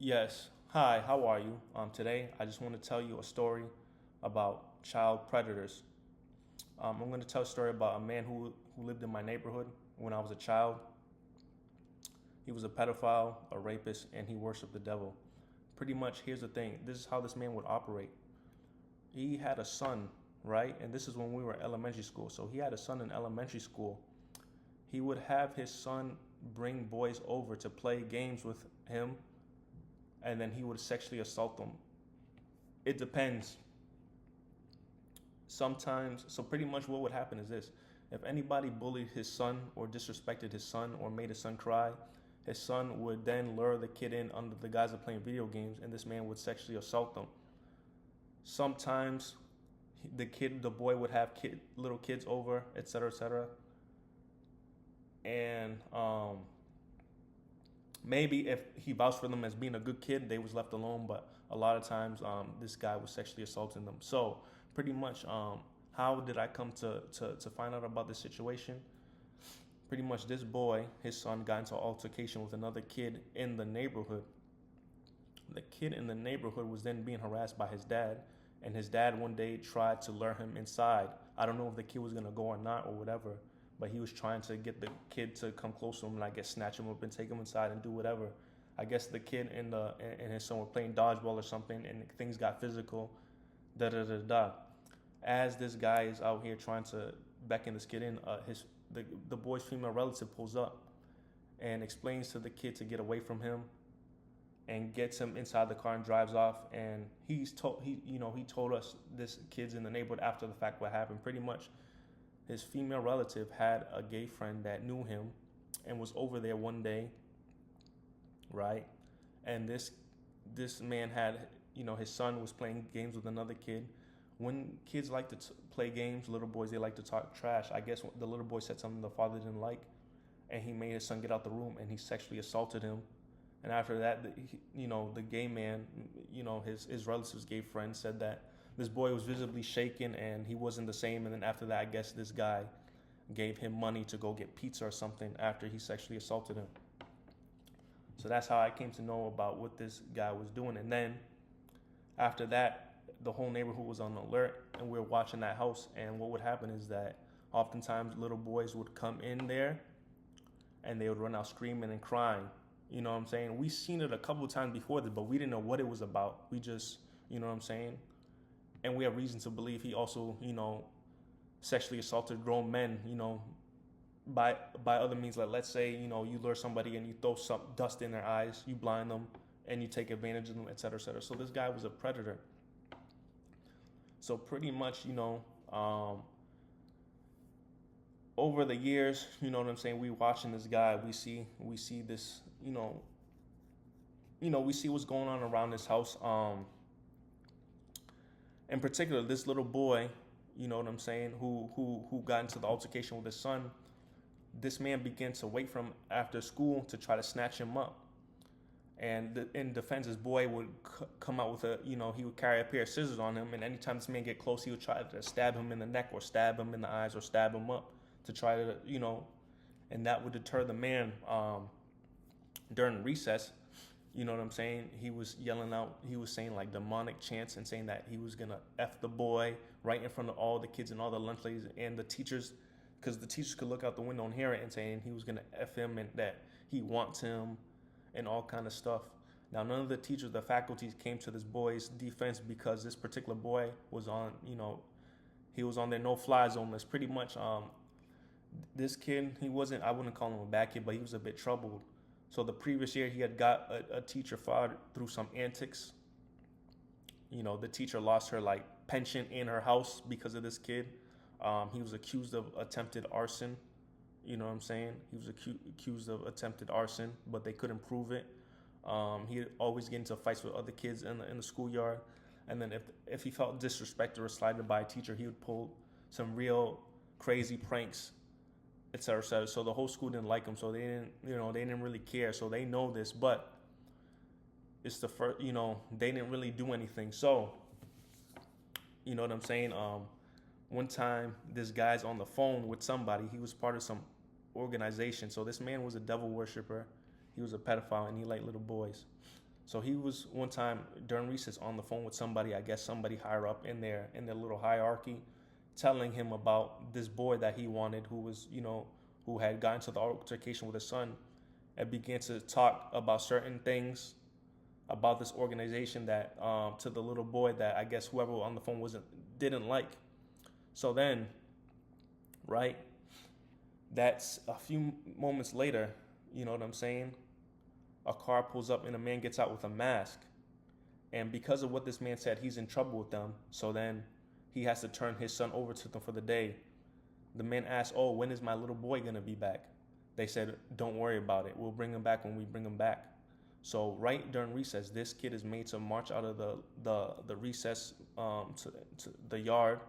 Yes. Hi, how are you? Today, I just want to tell you a story about child predators. I'm going to tell a story about a man who lived in my neighborhood when I was a child. He was a pedophile, a rapist, and he worshiped the devil. Pretty much, here's the thing, this is how this man would operate. He had a son, right? And this is when we were in elementary school. So he had a son in elementary school. He would have his son bring boys over to play games with him, and then he would sexually assault them. It depends. Sometimes, so pretty much what would happen is this: if anybody bullied his son or disrespected his son or made his son cry, his son would then lure the kid in under the guise of playing video games, and this man would sexually assault them. Sometimes the boy would have little kids over, etc., etc., and maybe if he vouched for them as being a good kid, they was left alone. But a lot of times, this guy was sexually assaulting them. So pretty much, how did I come to find out about this situation? Pretty much, this boy, his son, got into an altercation with another kid in the neighborhood. The kid in the neighborhood was then being harassed by his dad, and his dad one day tried to lure him inside. I don't know if the kid was gonna go or not or whatever, but he was trying to get the kid to come close to him and I guess snatch him up and take him inside and do whatever. I guess the kid and his son were playing dodgeball or something, and things got physical. Da da da da. As this guy is out here trying to beckon this kid in, the boy's female relative pulls up and explains to the kid to get away from him, and gets him inside the car and drives off. And he told us, this kid's in the neighborhood after the fact, what happened. Pretty much, his female relative had a gay friend that knew him and was over there one day, right? And this man had, his son was playing games with another kid. When kids like to play games, little boys, they like to talk trash. I guess the little boy said something the father didn't like, and he made his son get out the room, and he sexually assaulted him. And after that, the gay man, his relatives' gay friend said that this boy was visibly shaken and he wasn't the same. And then after that, I guess this guy gave him money to go get pizza or something after he sexually assaulted him. So that's how I came to know about what this guy was doing. And then after that, the whole neighborhood was on alert, and we were watching that house. And what would happen is that oftentimes little boys would come in there and they would run out screaming and crying. You know what I'm saying? We seen it a couple of times before this, but we didn't know what it was about. We just, you know what I'm saying? And we have reason to believe he also, sexually assaulted grown men, by other means. Like, let's say, you lure somebody and you throw some dust in their eyes, you blind them, and you take advantage of them, et cetera, et cetera. So this guy was a predator. So pretty much, over the years, you know what I'm saying, we watching this guy, we see this, we see what's going on around this house. In particular, this little boy, you know what I'm saying, who got into the altercation with his son. This man began to wait for him after school to try to snatch him up. And in defense, his boy would come out with he would carry a pair of scissors on him, and anytime this man get close, he would try to stab him in the neck or stab him in the eyes or stab him up to try to, and that would deter the man. During recess, you know what I'm saying, he was yelling out, he was saying like demonic chants and saying that he was gonna F the boy right in front of all the kids and all the lunch ladies and the teachers, because the teachers could look out the window and hear it, and saying he was gonna F him and that he wants him and all kind of stuff. Now, none of the teachers, the faculties came to this boy's defense, because this particular boy was on, he was on their no-fly zone list. Pretty much, this kid, I wouldn't call him a bad kid, but he was a bit troubled. So the previous year, he had got a teacher fired through some antics. The teacher lost her pension in her house because of this kid. He was accused of attempted arson. You know what I'm saying? He was accused of attempted arson, but they couldn't prove it. He'd always get into fights with other kids in the schoolyard. And then if he felt disrespected or slighted by a teacher, he would pull some real crazy pranks, et cetera, et cetera. So the whole school didn't like him. So they didn't really care. So they know this, but it's the first, they didn't really do anything. So, you know what I'm saying? One time, this guy's on the phone with somebody. He was part of some organization. So this man was a devil worshiper. He was a pedophile, and he liked little boys. So he was one time during recess on the phone with somebody, I guess somebody higher up in their little hierarchy, telling him about this boy that he wanted, who was, who had gotten to the altercation with his son, and began to talk about certain things about this organization that to the little boy that I guess whoever on the phone didn't like. So then, right, that's a few moments later, you know what I'm saying? A car pulls up and a man gets out with a mask. And because of what this man said, he's in trouble with them. So then he has to turn his son over to them for the day. The man asked, "Oh, when is my little boy going to be back?" They said, "Don't worry about it. We'll bring him back when we bring him back." So right during recess, this kid is made to march out of the recess to the yard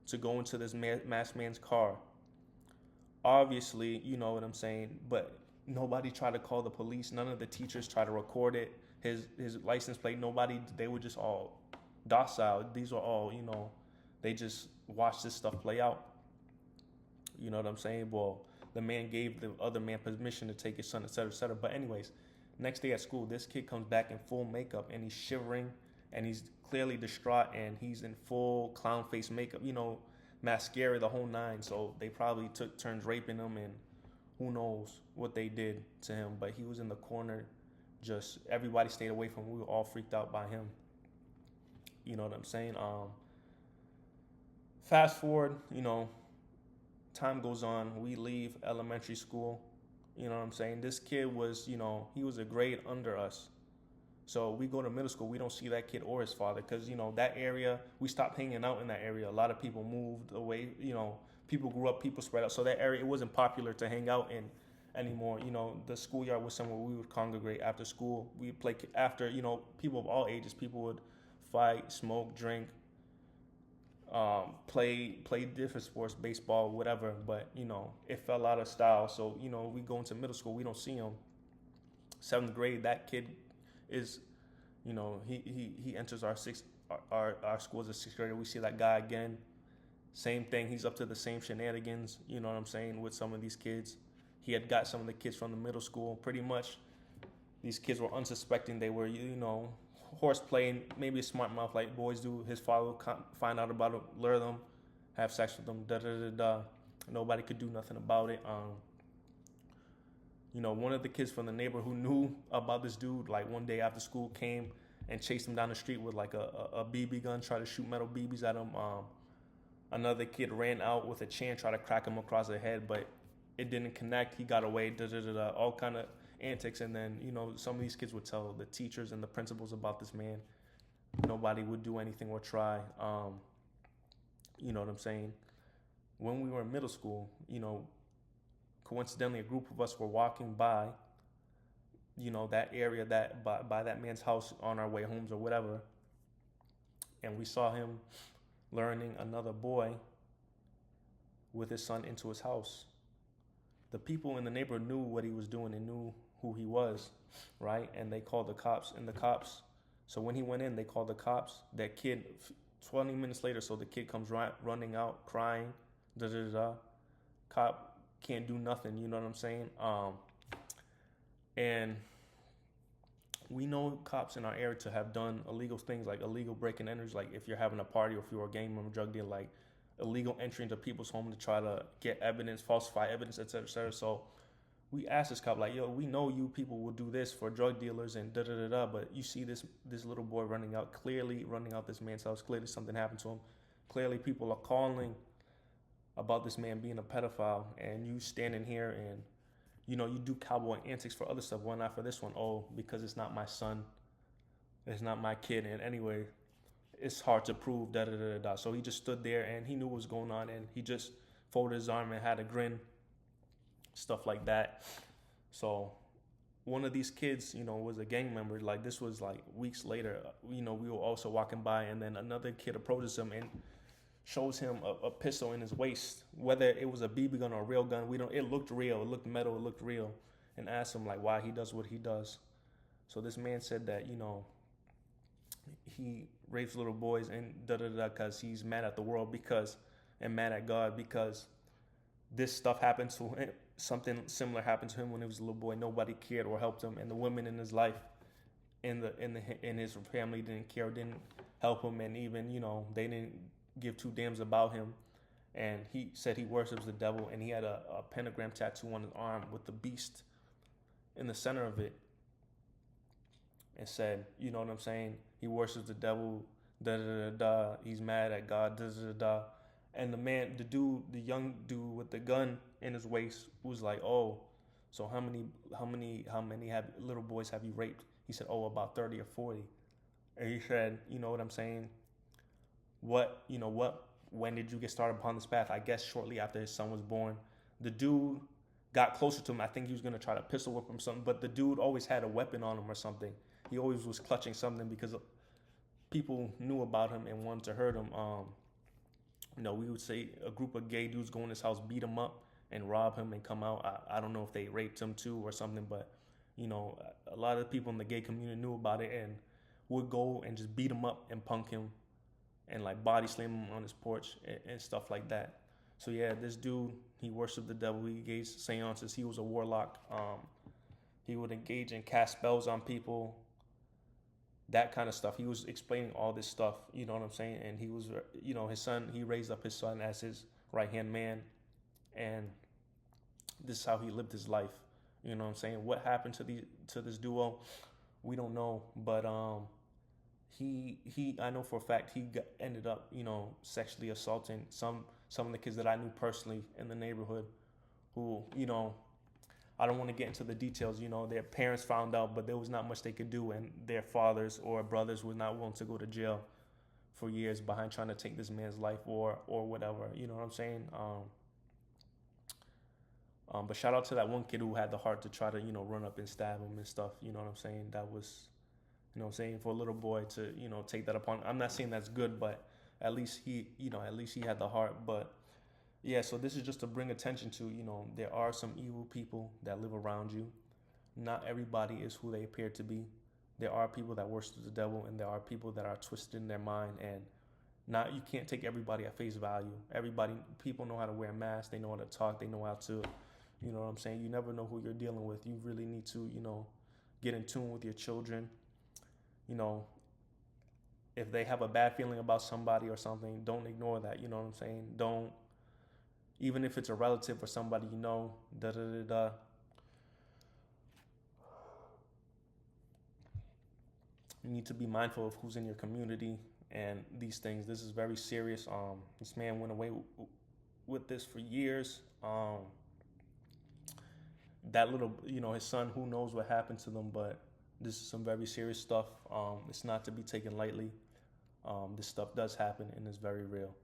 to go into this masked man's car. Obviously, you know what I'm saying, but nobody tried to call the police. None of the teachers tried to record it. His license plate, nobody, they were just all docile. These were all, they just watched this stuff play out. You know what I'm saying? Well, the man gave the other man permission to take his son, et cetera, et cetera. But anyways, next day at school, this kid comes back in full makeup and he's shivering and he's clearly distraught and he's in full clown face makeup, mascara, the whole nine. So they probably took turns raping him and who knows what they did to him. But he was in the corner, just everybody stayed away from him. We were all freaked out by him. You know what I'm saying? Fast forward, time goes on. We leave elementary school. You know what I'm saying? This kid was, he was a grade under us. So we go to middle school. We don't see that kid or his father because, that area, we stopped hanging out in that area. A lot of people moved away. People grew up, people spread out. So that area, it wasn't popular to hang out in anymore. The schoolyard was somewhere we would congregate after school. We'd play after, people of all ages. People would fight, smoke, drink, play different sports, baseball, whatever. But, it fell out of style. So, we go into middle school. We don't see him. 7th grade, that kid is, he enters our school as a 6th grader. We see that guy again. Same thing. He's up to the same shenanigans, you know what I'm saying, with some of these kids. He had got some of the kids from the middle school. Pretty much, these kids were unsuspecting. They were, horse-playing, maybe a smart mouth like boys do. His father would find out about it, lure them, have sex with them, da-da-da-da. Nobody could do nothing about it. One of the kids from the neighborhood who knew about this dude, like one day after school, came and chased him down the street with like a BB gun, tried to shoot metal BBs at him. Another kid ran out with a chain, tried to crack him across the head, but it didn't connect. He got away, all kind of antics. And then, some of these kids would tell the teachers and the principals about this man. Nobody would do anything or try. You know what I'm saying? When we were in middle school, coincidentally, a group of us were walking by, that area that by that man's house on our way homes or whatever. And we saw him luring another boy with his son into his house. The people in the neighborhood knew what he was doing and knew who he was, right? And they called the cops. So when he went in, they called the cops. That kid, 20 minutes later, so the kid comes running out, crying, Cop can't do nothing, you know what I'm saying? And we know cops in our area to have done illegal things like illegal break and enters, like if you're having a party or if you're a gang member, drug dealer, like illegal entry into people's home to try to get evidence, falsify evidence, et cetera, et cetera. So we asked this cop, like, yo, we know you people will do this for drug dealers and da-da-da-da, but you see this little boy clearly running out this man's house. Clearly something happened to him. Clearly people are calling about this man being a pedophile, and you standing here and, you do cowboy antics for other stuff. Why not for this one? Oh, because it's not my son. It's not my kid. And anyway, it's hard to prove, da-da-da-da-da. So he just stood there and he knew what was going on and he just folded his arm and had a grin, stuff like that. So one of these kids, was a gang member. Like this was like weeks later, we were also walking by and then another kid approaches him and shows him a pistol in his waist, whether it was a BB gun or a real gun. It looked real. It looked metal. It looked real. And asked him like why he does what he does. So this man said that, he rapes little boys and da-da-da because he's mad at the world and mad at God because this stuff happened to him. Something similar happened to him when he was a little boy. Nobody cared or helped him. And the women in his life in his family didn't care, didn't help him, and even they didn't give two damns about him. And he said he worships the devil, and he had a pentagram tattoo on his arm with the beast in the center of it, and said, you know what I'm saying? He worships the devil, da da da da. He's mad at God, da da da da. And the young dude with the gun in his waist was like, oh, so how many little boys have you raped? He said, oh, about 30 or 40. And he said, you know what I'm saying? When did you get started upon this path? I guess shortly after his son was born. The dude got closer to him. I think he was going to try to pistol whip him something, but the dude always had a weapon on him or something. He always was clutching something because people knew about him and wanted to hurt him. We would say a group of gay dudes go in his house, beat him up, and rob him and come out. I don't know if they raped him too or something, but a lot of the people in the gay community knew about it and would go and just beat him up and punk him and like body slam him on his porch and stuff like that. So yeah, this dude, he worshiped the devil. He engaged seances. He was a warlock. He would engage and cast spells on people, that kind of stuff. He was explaining all this stuff, you know what I'm saying? And he was, his son, he raised up his son as his right-hand man. And this is how he lived his life. You know what I'm saying? What happened to this duo, we don't know. But he I know for a fact ended up, sexually assaulting some of the kids that I knew personally in the neighborhood who, I don't want to get into the details. Their parents found out, but there was not much they could do, and their fathers or brothers were not willing to go to jail for years behind trying to take this man's life or whatever. You know what I'm saying? But shout out to that one kid who had the heart to try to, run up and stab him and stuff. You know what I'm saying? That was, you know what I'm saying, for a little boy to, take that upon. I'm not saying that's good, but at least he had the heart. But yeah, so this is just to bring attention to, there are some evil people that live around you. Not everybody is who they appear to be. There are people that worship the devil, and there are people that are twisted in their mind, and you can't take everybody at face value. People know how to wear masks, they know how to talk, they know how to, you know what I'm saying? You never know who you're dealing with. You really need to, get in tune with your children. If they have a bad feeling about somebody or something, don't ignore that, you know what I'm saying? Don't, even if it's a relative or somebody da da da da. You need to be mindful of who's in your community and these things. This is very serious. This man went away with this for years. That little, his son, who knows what happened to them, but this is some very serious stuff. It's not to be taken lightly. This stuff does happen and is very real.